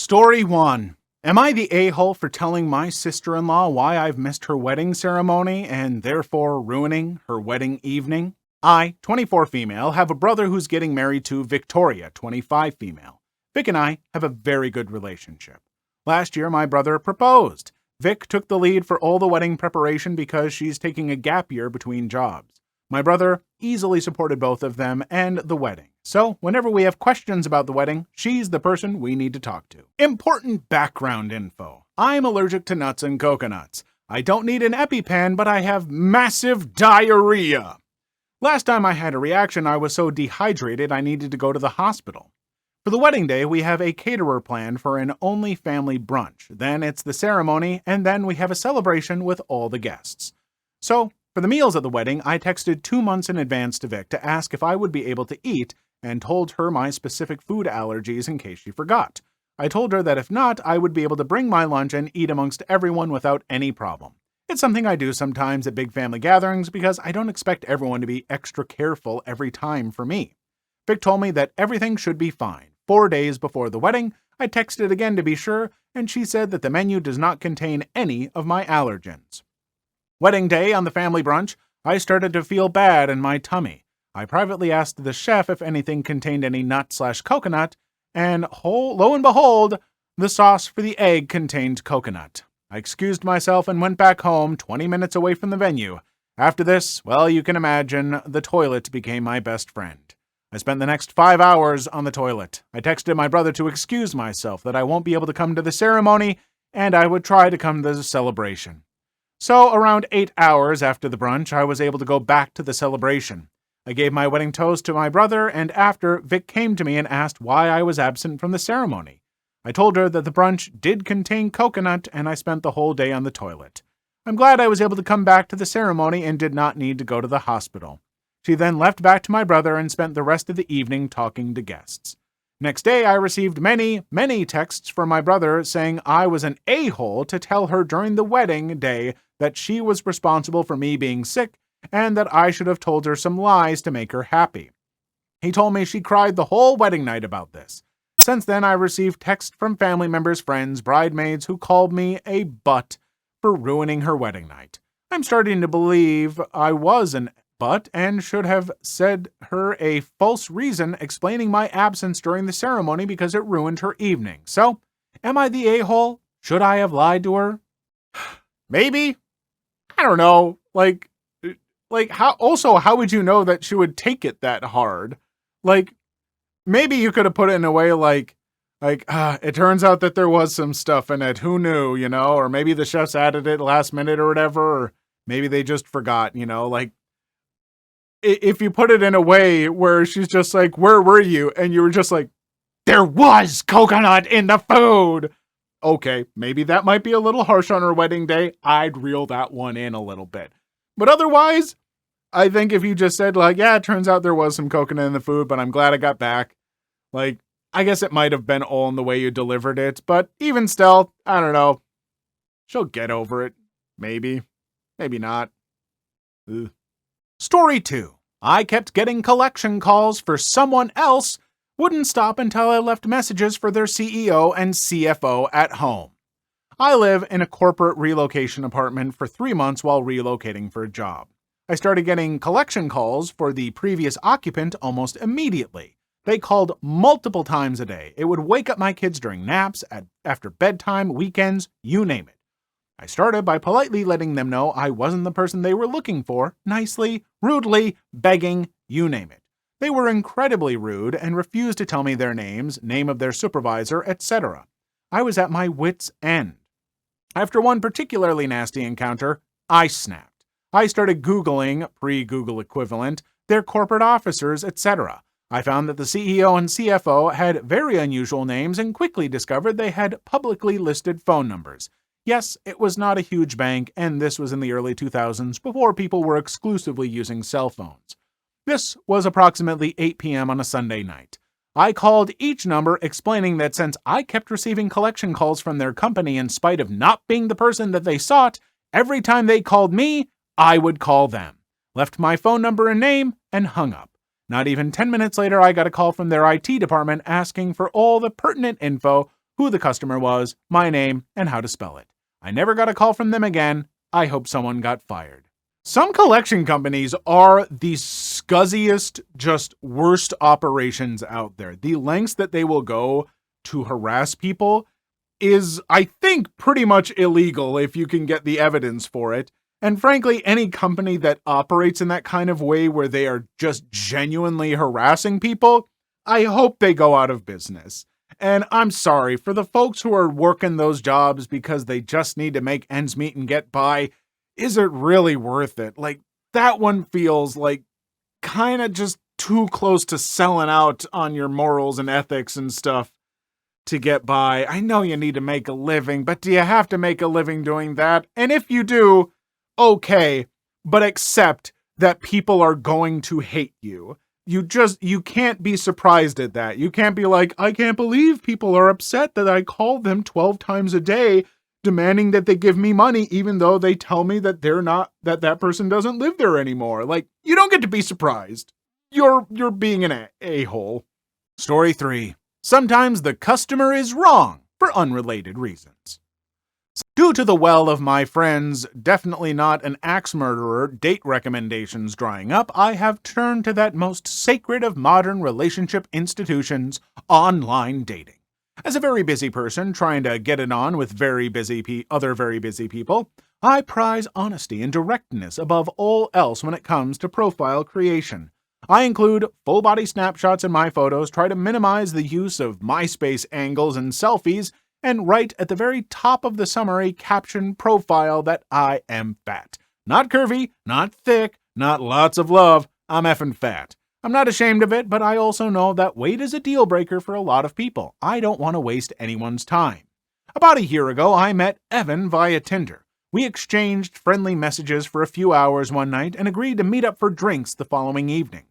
Story 1. Am I the a-hole for telling my sister-in-law why I've missed her wedding ceremony and therefore ruining her wedding evening? I, 24 female, have a brother who's getting married to Victoria, 25 female. Vic and I have a very good relationship. Last year, my brother proposed. Vic took the lead for all the wedding preparation because she's taking a gap year between jobs. My brother easily supported both of them and the wedding. So, whenever we have questions about the wedding, she's the person we need to talk to. Important background info. I'm allergic to nuts and coconuts. I don't need an EpiPen, but I have massive diarrhea. Last time I had a reaction, I was so dehydrated I needed to go to the hospital. For the wedding day, we have a caterer planned for an only family brunch. Then it's the ceremony, and then we have a celebration with all the guests. So, for the meals at the wedding, I texted 2 months in advance to Vic to ask if I would be able to eat and told her my specific food allergies in case she forgot. I told her that if not, I would be able to bring my lunch and eat amongst everyone without any problem. It's something I do sometimes at big family gatherings because I don't expect everyone to be extra careful every time for me. Vic told me that everything should be fine. 4 days before the wedding, I texted again to be sure, and she said that the menu does not contain any of my allergens. Wedding day on the family brunch, I started to feel bad in my tummy. I privately asked the chef if anything contained any nut/coconut, and lo and behold, the sauce for the egg contained coconut. I excused myself and went back home 20 minutes away from the venue. After this, well, you can imagine, the toilet became my best friend. I spent the next 5 hours on the toilet. I texted my brother to excuse myself, that I won't be able to come to the ceremony, and I would try to come to the celebration. So, around 8 hours after the brunch, I was able to go back to the celebration. I gave my wedding toast to my brother, and after, Vic came to me and asked why I was absent from the ceremony. I told her that the brunch did contain coconut, and I spent the whole day on the toilet. I'm glad I was able to come back to the ceremony and did not need to go to the hospital. She then left back to my brother and spent the rest of the evening talking to guests. Next day, I received many texts from my brother saying I was an a-hole to tell her during the wedding day that she was responsible for me being sick and that I should have told her some lies to make her happy. He told me she cried the whole wedding night about this. Since then, I received texts from family members, friends, bridesmaids who called me a butt for ruining her wedding night. I'm starting to believe I was an butt and should have said her a false reason explaining my absence during the ceremony because it ruined her evening. So, am I the a-hole? Should I have lied to her? Maybe. I don't know. Like how would you know that she would take it that hard? Like, maybe you could have put it in a way like, it turns out that there was some stuff in it. Who knew, or maybe the chefs added it last minute or whatever, or maybe they just forgot, like, if you put it in a way where she's just like, where were you? And you were just like, there was coconut in the food. Okay, maybe that might be a little harsh on her wedding day. I'd reel that one in a little bit. But otherwise, I think if you just said yeah, it turns out there was some coconut in the food, but I'm glad I got back. I guess it might have been all in the way you delivered it, but even still, I don't know. She'll get over it. Maybe. Maybe not. Ugh. Story 2. I kept getting collection calls for someone else, wouldn't stop until I left messages for their CEO and CFO at home. I live in a corporate relocation apartment for 3 months while relocating for a job. I started getting collection calls for the previous occupant almost immediately. They called multiple times a day. It would wake up my kids during naps, after bedtime, weekends, you name it. I started by politely letting them know I wasn't the person they were looking for, nicely, rudely, begging, you name it. They were incredibly rude and refused to tell me their names, name of their supervisor, etc. I was at my wit's end. After one particularly nasty encounter, I snapped. I started Googling, pre-Google equivalent, their corporate officers, etc. I found that the CEO and CFO had very unusual names and quickly discovered they had publicly listed phone numbers. Yes, it was not a huge bank, and this was in the early 2000s before people were exclusively using cell phones. This was approximately 8 p.m. on a Sunday night. I called each number explaining that since I kept receiving collection calls from their company in spite of not being the person that they sought, every time they called me, I would call them. Left my phone number and name, and hung up. Not even 10 minutes later, I got a call from their IT department asking for all the pertinent info who the customer was, my name, and how to spell it. I never got a call from them again. I hope someone got fired. Some collection companies are the scuzziest, just worst operations out there. The lengths that they will go to harass people is, I think, pretty much illegal if you can get the evidence for it. And frankly, any company that operates in that kind of way where they are just genuinely harassing people, I hope they go out of business. And I'm sorry, for the folks who are working those jobs because they just need to make ends meet and get by, is it really worth it? Like, that one feels like kind of just too close to selling out on your morals and ethics and stuff to get by. I know you need to make a living, but do you have to make a living doing that? And if you do, okay, but accept that people are going to hate you. You can't be surprised at that. You can't be like, I can't believe people are upset that I call them 12 times a day demanding that they give me money, even though they tell me that that person doesn't live there anymore. Like, you don't get to be surprised. You're being an a-hole. Story 3. Sometimes the customer is wrong for unrelated reasons. Due to the well of my friends, definitely not an axe murderer, date recommendations drying up, I have turned to that most sacred of modern relationship institutions, online dating. As a very busy person trying to get it on with other very busy people, I prize honesty and directness above all else when it comes to profile creation. I include full-body snapshots in my photos, try to minimize the use of MySpace angles and selfies, and write at the very top of the summary caption profile that I am fat. Not curvy, not thick, not lots of love, I'm effing fat. I'm not ashamed of it, but I also know that weight is a deal breaker for a lot of people. I don't want to waste anyone's time. About a year ago, I met Evan via Tinder. We exchanged friendly messages for a few hours one night and agreed to meet up for drinks the following evening.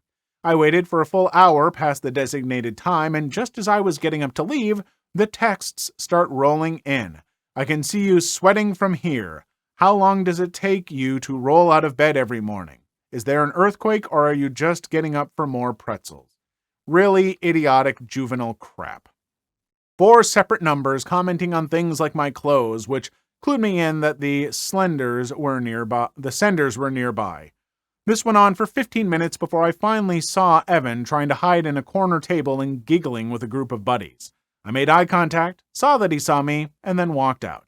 I waited for a full hour past the designated time, and just as I was getting up to leave, the texts start rolling in. I can see you sweating from here. How long does it take you to roll out of bed every morning? Is there an earthquake, or are you just getting up for more pretzels? Really idiotic juvenile crap. 4 separate numbers commenting on things like my clothes, which clued me in that the senders were nearby. This went on for 15 minutes before I finally saw Evan trying to hide in a corner table and giggling with a group of buddies. I made eye contact, saw that he saw me, and then walked out.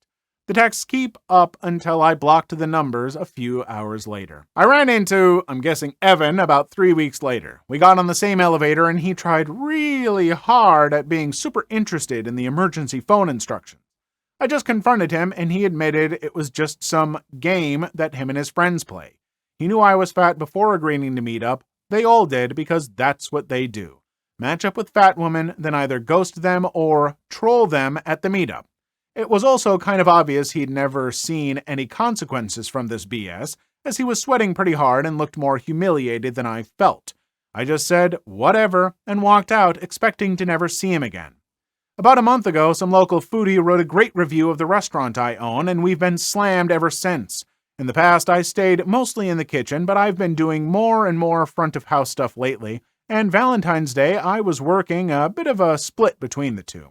The texts keep up until I blocked the numbers a few hours later. I ran into, I'm guessing, Evan about 3 weeks later. We got on the same elevator and he tried really hard at being super interested in the emergency phone instructions. I just confronted him and he admitted it was just some game that him and his friends play. He knew I was fat before agreeing to meet up. They all did because that's what they do. Match up with fat women, then either ghost them or troll them at the meetup. It was also kind of obvious he'd never seen any consequences from this BS, as he was sweating pretty hard and looked more humiliated than I felt. I just said, whatever, and walked out, expecting to never see him again. About a month ago, some local foodie wrote a great review of the restaurant I own, and we've been slammed ever since. In the past, I stayed mostly in the kitchen, but I've been doing more and more front-of-house stuff lately, and Valentine's Day, I was working a bit of a split between the two.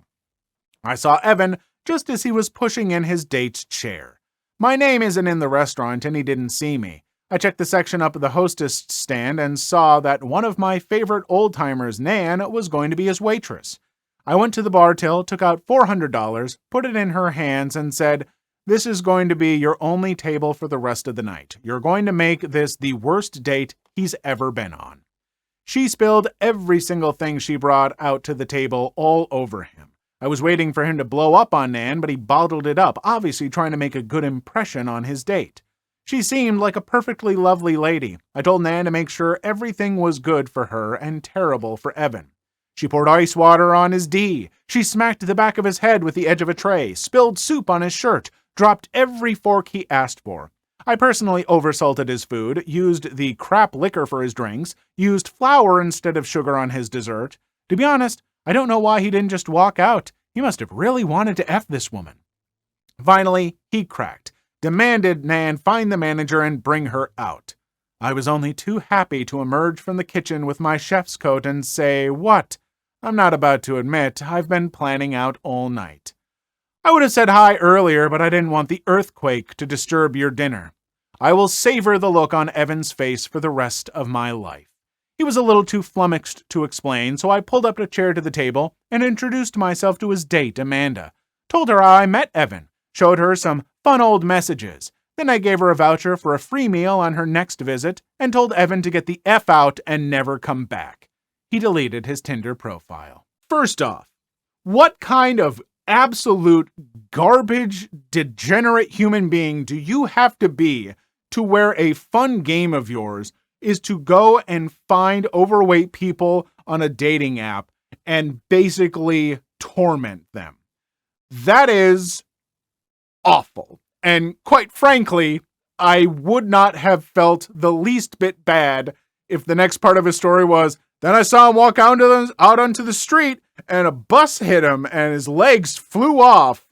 I saw Evan just as he was pushing in his date's chair. My name isn't in the restaurant, and he didn't see me. I checked the section up at the hostess stand and saw that one of my favorite old-timers, Nan, was going to be his waitress. I went to the bar till, took out $400, put it in her hands, and said, "This is going to be your only table for the rest of the night. You're going to make this the worst date he's ever been on." She spilled every single thing she brought out to the table all over him. I was waiting for him to blow up on Nan, but he bottled it up, obviously trying to make a good impression on his date. She seemed like a perfectly lovely lady. I told Nan to make sure everything was good for her and terrible for Evan. She poured ice water on his D. She smacked the back of his head with the edge of a tray, spilled soup on his shirt, dropped every fork he asked for. I personally oversalted his food, used the crap liquor for his drinks, used flour instead of sugar on his dessert. To be honest, I don't know why he didn't just walk out. He must have really wanted to F this woman. Finally, he cracked, demanded Nan find the manager and bring her out. I was only too happy to emerge from the kitchen with my chef's coat and say, "What? I'm not about to admit I've been planning out all night." I would have said hi earlier, but I didn't want the earthquake to disturb your dinner. I will savor the look on Evan's face for the rest of my life. He was a little too flummoxed to explain, so I pulled up a chair to the table and introduced myself to his date, Amanda. Told her how I met Evan, showed her some fun old messages. Then I gave her a voucher for a free meal on her next visit and told Evan to get the F out and never come back. He deleted his Tinder profile. First off, what kind of absolute garbage, degenerate human being do you have to be to where a fun game of yours is to go and find overweight people on a dating app and basically torment them? That is awful. And quite frankly, I would not have felt the least bit bad if the next part of his story was, then I saw him walk out onto the street and a bus hit him and his legs flew off.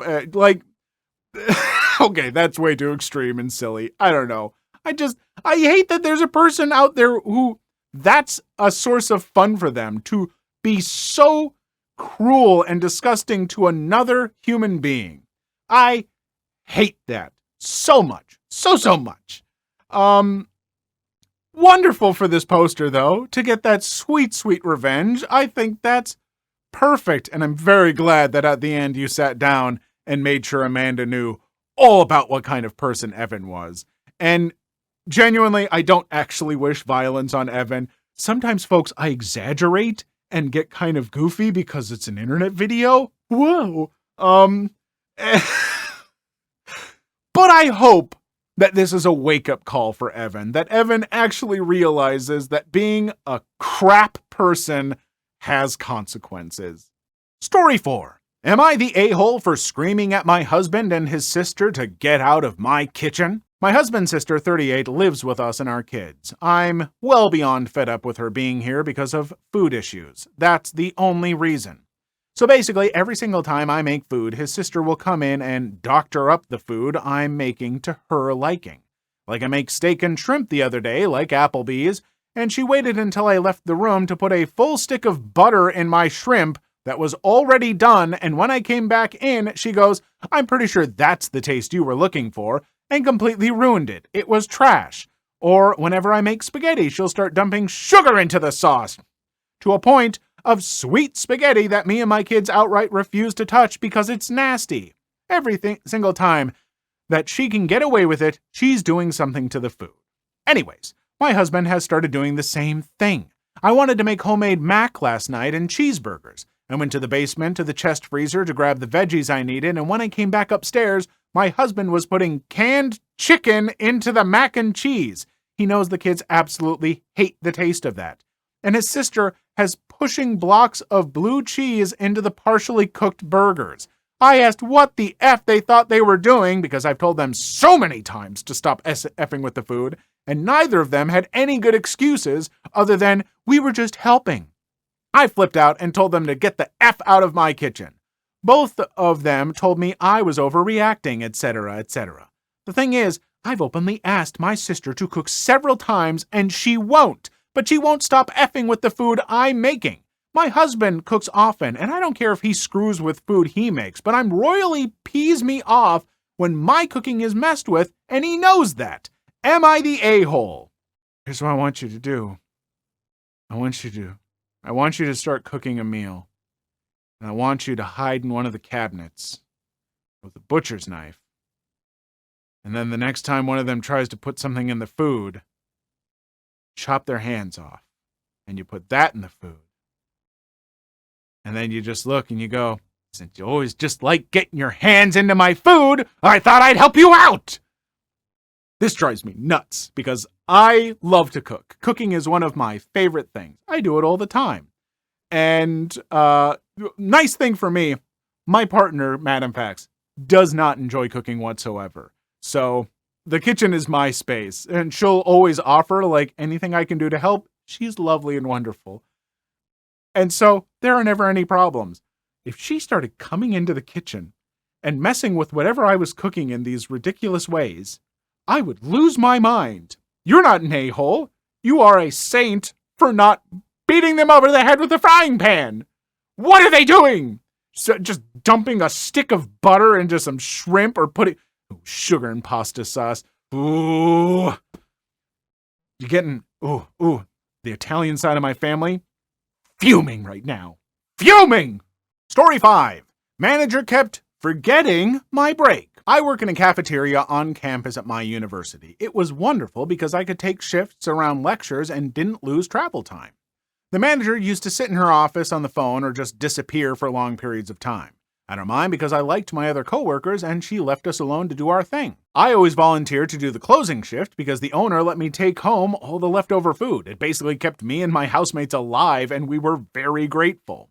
Okay, that's way too extreme and silly. I don't know. I hate that there's a person out there who that's a source of fun for them, to be so cruel and disgusting to another human being. I hate that so much. So much. Wonderful for this poster, though, to get that sweet, sweet revenge. I think that's perfect, and I'm very glad that at the end you sat down and made sure Amanda knew all about what kind of person Evan was. And genuinely, I don't actually wish violence on Evan. Sometimes, folks, I exaggerate and get kind of goofy because it's an internet video. Whoa. But I hope that this is a wake-up call for Evan, that Evan actually realizes that being a crap person has consequences. Story 4. Am I the a-hole for screaming at my husband and his sister to get out of my kitchen? My husband's sister, 38, lives with us and our kids. I'm well beyond fed up with her being here because of food issues. That's the only reason. So basically, every single time I make food, his sister will come in and doctor up the food I'm making to her liking. Like I make steak and shrimp the other day, like Applebee's, and she waited until I left the room to put a full stick of butter in my shrimp that was already done, and when I came back in, she goes, "I'm pretty sure that's the taste you were looking for," and completely ruined it. It was trash. Or whenever I make spaghetti, she'll start dumping sugar into the sauce, to a point of sweet spaghetti that me and my kids outright refuse to touch because it's nasty. Every single time that she can get away with it, she's doing something to the food. Anyways, my husband has started doing the same thing. I wanted to make homemade mac last night and cheeseburgers. I went to the basement to the chest freezer to grab the veggies I needed, and when I came back upstairs, my husband was putting canned chicken into the mac and cheese. He knows the kids absolutely hate the taste of that. And his sister has pushing blocks of blue cheese into the partially cooked burgers. I asked what the F they thought they were doing because I've told them so many times to stop effing with the food, and neither of them had any good excuses other than, "We were just helping." I flipped out and told them to get the F out of my kitchen. Both of them told me I was overreacting, etc., etc. The thing is, I've openly asked my sister to cook several times and she won't. But she won't stop effing with the food I'm making. My husband cooks often, and I don't care if he screws with food he makes, but I'm royally pees me off when my cooking is messed with, and he knows that. Am I the a-hole? Here's what I want you to do. I want you to start cooking a meal. And I want you to hide in one of the cabinets with a butcher's knife. And then the next time one of them tries to put something in the food, chop their hands off, and you put that in the food. And then you just look and you go, "Since you always just like getting your hands into my food, I thought I'd help you out." This drives me nuts because I love to cook. Cooking is one of my favorite things. I do it all the time. And nice thing for me, my partner, Madam Pax, does not enjoy cooking whatsoever. So the kitchen is my space, and she'll always offer, like, anything I can do to help. She's lovely and wonderful. And so there are never any problems. If she started coming into the kitchen and messing with whatever I was cooking in these ridiculous ways, I would lose my mind. You're not an a-hole. You are a saint for not beating them over the head with a frying pan. What are they doing? just dumping a stick of butter into some shrimp or putting sugar and pasta sauce. Ooh. You're getting, the Italian side of my family, fuming right now. Fuming! Story 5. Manager kept forgetting my break. I work in a cafeteria on campus at my university. It was wonderful because I could take shifts around lectures and didn't lose travel time. The manager used to sit in her office on the phone or just disappear for long periods of time. I don't mind because I liked my other coworkers and she left us alone to do our thing. I always volunteered to do the closing shift because the owner let me take home all the leftover food. It basically kept me and my housemates alive and we were very grateful.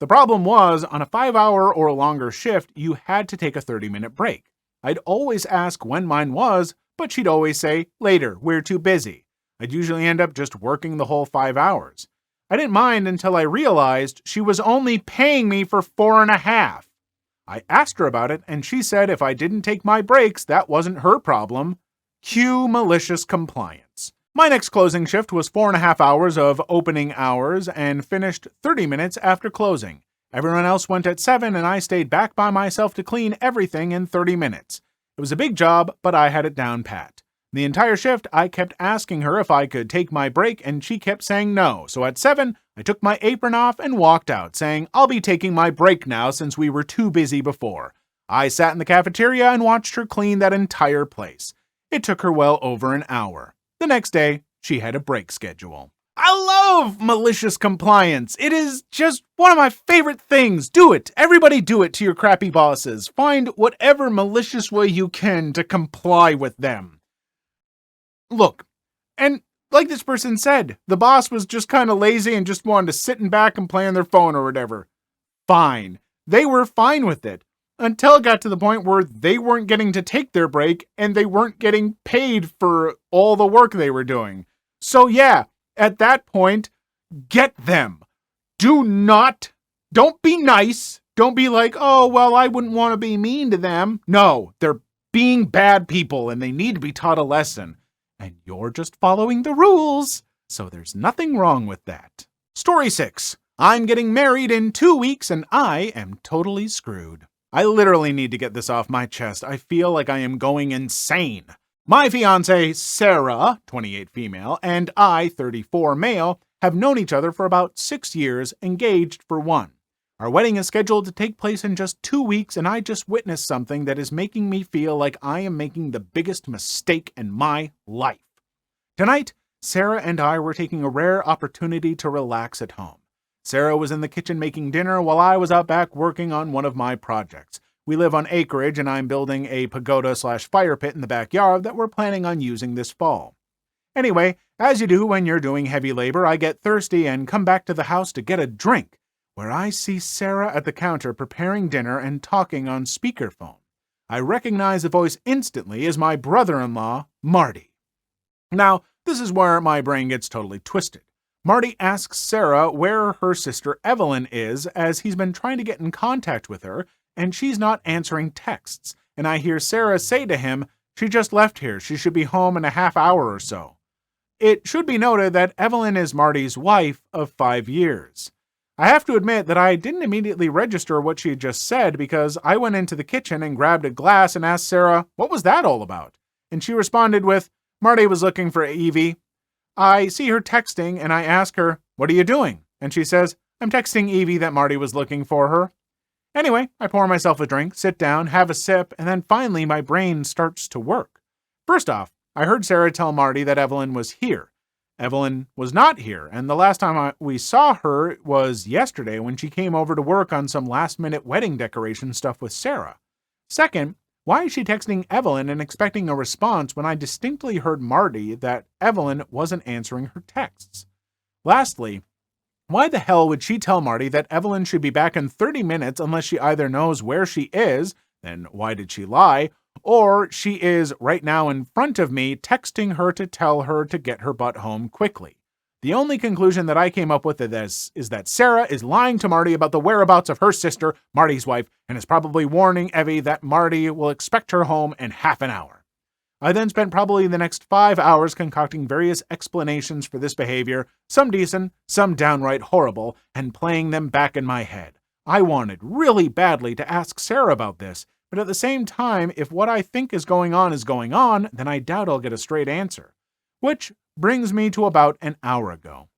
The problem was, on a 5-hour or longer shift, you had to take a 30-minute break. I'd always ask when mine was, but she'd always say, later, we're too busy. I'd usually end up just working the whole 5 hours. I didn't mind until I realized she was only paying me for 4.5. I asked her about it, and she said if I didn't take my breaks, that wasn't her problem. Cue malicious compliance. My next closing shift was 4.5 hours of opening hours and finished 30 minutes after closing. Everyone else went at 7 and I stayed back by myself to clean everything in 30 minutes. It was a big job, but I had it down pat. The entire shift, I kept asking her if I could take my break and she kept saying no. So at 7, I took my apron off and walked out, saying I'll be taking my break now since we were too busy before. I sat in the cafeteria and watched her clean that entire place. It took her well over an hour. The next day, she had a break schedule. I love malicious compliance. It is just one of my favorite things. Do it. Everybody do it to your crappy bosses. Find whatever malicious way you can to comply with them. Look, and like this person said, the boss was just kind of lazy and just wanted to sit in back and play on their phone or whatever. Fine. They were fine with it. Until it got to the point where they weren't getting to take their break and they weren't getting paid for all the work they were doing. So yeah, at that point, get them. Don't be nice. Don't be like, oh, well, I wouldn't want to be mean to them. No, they're being bad people and they need to be taught a lesson. And you're just following the rules. So there's nothing wrong with that. Story 6. I'm getting married in 2 weeks and I am totally screwed. I literally need to get this off my chest. I feel like I am going insane. My fiancée, Sarah, 28 female, and I, 34 male, have known each other for about 6 years, engaged for 1. Our wedding is scheduled to take place in just 2 weeks, and I just witnessed something that is making me feel like I am making the biggest mistake in my life. Tonight, Sarah and I were taking a rare opportunity to relax at home. Sarah was in the kitchen making dinner while I was out back working on one of my projects. We live on acreage and I'm building a pagoda/fire pit in the backyard that we're planning on using this fall. Anyway, as you do when you're doing heavy labor, I get thirsty and come back to the house to get a drink, where I see Sarah at the counter preparing dinner and talking on speakerphone. I recognize the voice instantly as my brother-in-law, Marty. Now, this is where my brain gets totally twisted. Marty asks Sarah where her sister Evelyn is, as he's been trying to get in contact with her, and she's not answering texts. And I hear Sarah say to him, she just left here, she should be home in a half hour or so. It should be noted that Evelyn is Marty's wife of 5 years. I have to admit that I didn't immediately register what she had just said because I went into the kitchen and grabbed a glass and asked Sarah, what was that all about? And she responded with, Marty was looking for Evie. I see her texting and I ask her, what are you doing? And she says, I'm texting Evie that Marty was looking for her. Anyway, I pour myself a drink, sit down, have a sip, and then finally my brain starts to work. First off, I heard Sarah tell Marty that Evelyn was here. Evelyn was not here, and the last time we saw her was yesterday when she came over to work on some last-minute wedding decoration stuff with Sarah. Second, why is she texting Evelyn and expecting a response when I distinctly heard Marty that Evelyn wasn't answering her texts? Lastly, why the hell would she tell Marty that Evelyn should be back in 30 minutes unless she either knows where she is, then why did she lie, or she is right now in front of me texting her to tell her to get her butt home quickly? The only conclusion that I came up with is that Sarah is lying to Marty about the whereabouts of her sister, Marty's wife, and is probably warning Evie that Marty will expect her home in half an hour. I then spent probably the next 5 hours concocting various explanations for this behavior, some decent, some downright horrible, and playing them back in my head. I wanted really badly to ask Sarah about this, but at the same time, if what I think is going on, then I doubt I'll get a straight answer. Which brings me to about an hour ago.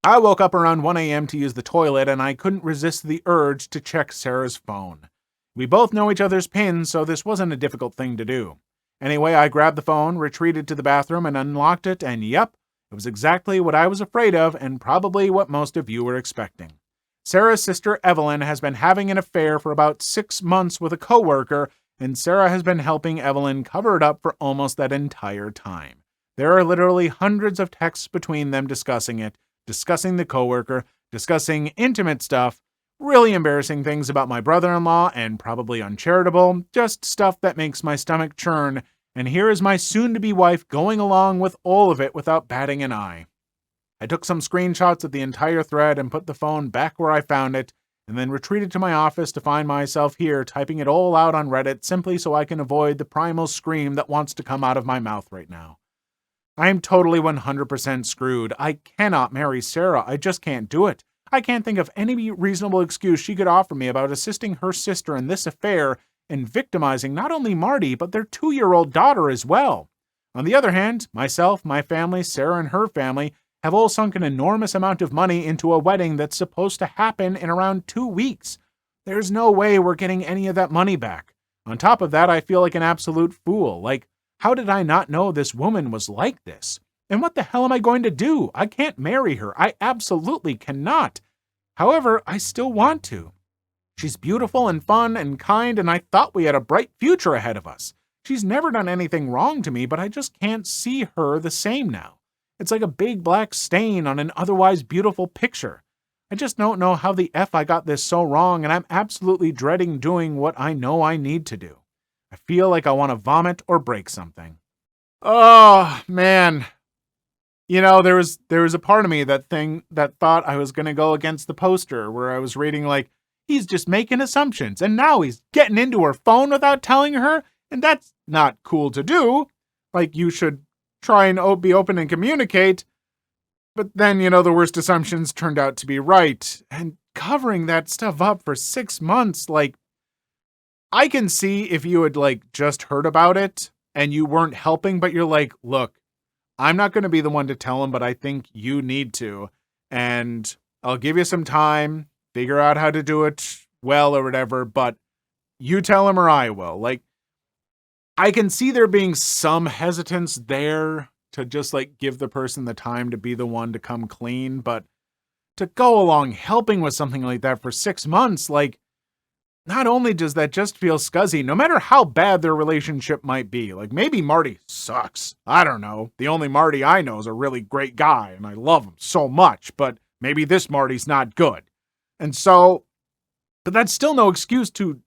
I woke up around 1 a.m. to use the toilet, and I couldn't resist the urge to check Sarah's phone. We both know each other's pins, so this wasn't a difficult thing to do. Anyway, I grabbed the phone, retreated to the bathroom, and unlocked it, and yep, it was exactly what I was afraid of, and probably what most of you were expecting. Sarah's sister Evelyn has been having an affair for about 6 months with a coworker, and Sarah has been helping Evelyn cover it up for almost that entire time. There are literally hundreds of texts between them discussing it, discussing the coworker, discussing intimate stuff, really embarrassing things about my brother-in-law, and probably uncharitable, just stuff that makes my stomach churn, and here is my soon-to-be wife going along with all of it without batting an eye. I took some screenshots of the entire thread and put the phone back where I found it, and then retreated to my office to find myself here typing it all out on Reddit simply so I can avoid the primal scream that wants to come out of my mouth right now. I am totally 100% screwed. I cannot marry Sarah. I just can't do it. I can't think of any reasonable excuse she could offer me about assisting her sister in this affair and victimizing not only Marty, but their 2-year-old daughter as well. On the other hand, myself, my family, Sarah and her family have all sunk an enormous amount of money into a wedding that's supposed to happen in around 2 weeks. There's no way we're getting any of that money back. On top of that, I feel like an absolute fool. Like, how did I not know this woman was like this? And what the hell am I going to do? I can't marry her. I absolutely cannot. However, I still want to. She's beautiful and fun and kind, and I thought we had a bright future ahead of us. She's never done anything wrong to me, but I just can't see her the same now. It's like a big black stain on an otherwise beautiful picture. I just don't know how the F I got this so wrong, and I'm absolutely dreading doing what I know I need to do. I feel like I want to vomit or break something. Oh, man. You know, there was a part of me that thought I was going to go against the poster where I was reading like, he's just making assumptions, and now he's getting into her phone without telling her, and that's not cool to do. Like, you should try and be open and communicate. But then, the worst assumptions turned out to be right. And covering that stuff up for 6 months, like, I can see if you had, just heard about it and you weren't helping, but you're like, look, I'm not going to be the one to tell him, but I think you need to. And I'll give you some time, figure out how to do it well or whatever, but you tell him or I will. Like, I can see there being some hesitance there to just give the person the time to be the one to come clean, but to go along helping with something like that for 6 months, not only does that just feel scuzzy, no matter how bad their relationship might be, maybe Marty sucks. I don't know. The only Marty I know is a really great guy and I love him so much, but maybe this Marty's not good. And so, but that's still no excuse to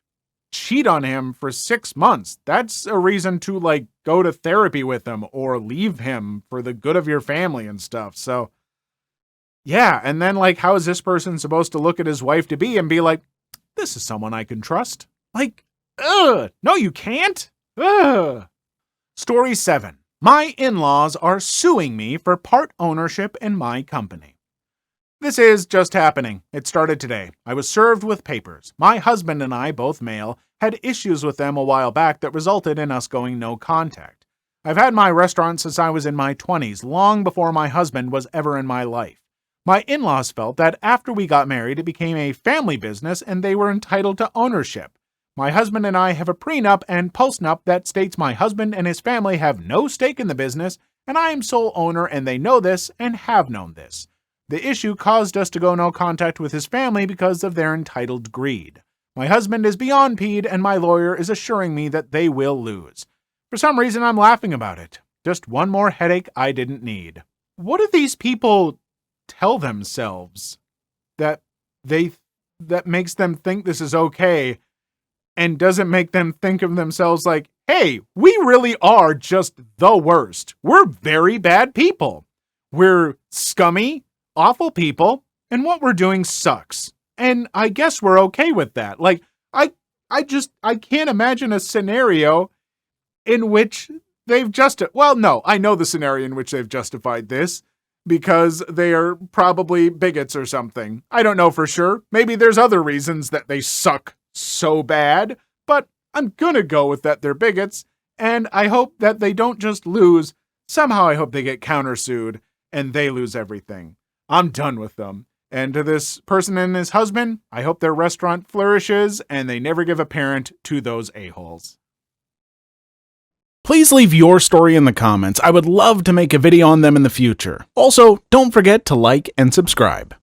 cheat on him for 6 months. That's a reason to go to therapy with him or leave him for the good of your family and stuff. So yeah. And then how is this person supposed to look at his wife to be and be like, this is someone I can trust? No, you can't. Ugh. Story 7. My in-laws are suing me for part ownership in my company. This is just happening. It started today. I was served with papers. My husband and I, both male, had issues with them a while back that resulted in us going no contact. I've had my restaurant since I was in my 20s, long before my husband was ever in my life. My in-laws felt that after we got married, it became a family business and they were entitled to ownership. My husband and I have a prenup and postnup that states my husband and his family have no stake in the business, and I am sole owner and they know this and have known this. The issue caused us to go no contact with his family because of their entitled greed. My husband is beyond peed, and my lawyer is assuring me that they will lose. For some reason, I'm laughing about it. Just one more headache I didn't need. What do these people tell themselves that makes them think this is okay and doesn't make them think of themselves like, hey, we really are just the worst. We're very bad people. We're scummy, awful people, and what we're doing sucks. And I guess we're okay with that. I can't imagine a scenario in which they've I know the scenario in which they've justified this, because they are probably bigots or something. I don't know for sure. Maybe there's other reasons that they suck so bad, but I'm gonna go with that they're bigots, and I hope that they don't just lose. Somehow I hope they get countersued and they lose everything. I'm done with them. And to this person and his husband, I hope their restaurant flourishes and they never give a parent to those a-holes. Please leave your story in the comments. I would love to make a video on them in the future. Also, don't forget to like and subscribe.